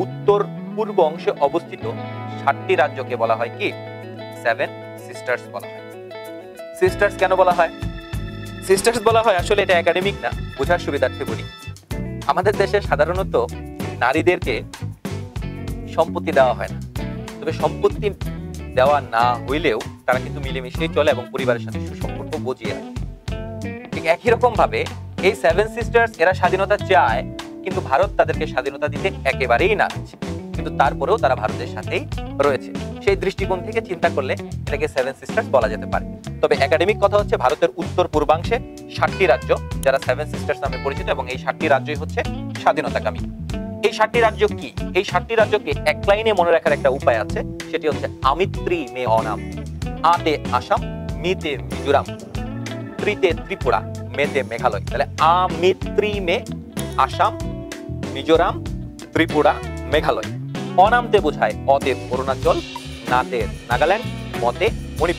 উত্তর পূর্ব অংশে অবস্থিত 7টি রাজ্যকে বলা হয় কি? 7 সিস্টার্স বলা হয়। সিস্টার্স কেন বলা হয়? সিস্টার্স বলা হয়, আসলে এটা একাডেমিক না, বোঝার সুবিধার্থে বলি। আমাদের দেশে সাধারণত নারীদেরকে সম্পত্তি দেওয়া হয় না, তবে সম্পত্তি দেওয়া না হইলেও তারা কিন্তু মিলেমিশেই চলে এবং পরিবারের সাথে সুসম্পর্ক বজিয়ে রাখে। ঠিক একই রকম ভাবে এই 7 সিস্টার্স এরা স্বাধীনতা চায়, কিন্তু ভারত তাদেরকে স্বাধীনতা দিতে একেবারেই না চাচ্ছে, কিন্তু তারপরেও তারা ভারতের সাথেই রয়েছে। সেই দৃষ্টিকোণ থেকে চিন্তা করলে এটাকে 7 সিস্টার্স বলা যেতে পারে। তবে একাডেমিক কথা হচ্ছে ভারতের উত্তর পূর্বাংশে 7টি রাজ্য যারা 7 সিস্টার্স নামে পরিচিত, এবং এই 7টি রাজ্যই হচ্ছে স্বাধীনতাকামী। এই 7টি রাজ্য কি? এই 7টি রাজ্যকে এক লাইনে মনে রাখার একটা উপায় আছে, সেটি হচ্ছে আমিত্রি মে অনাম। আতে আসাম, মিতে মিজোরাম, ত্রিতে ত্রিপুরা, মেতে মেঘালয়। তাহলে আমিত্রি মে আসাম, মিজোরাম, ত্রিপুরা, মেঘালয়। অনামতে বোঝায় অতে অরুণাচল, নাতে নাগাল্যান্ড, মতে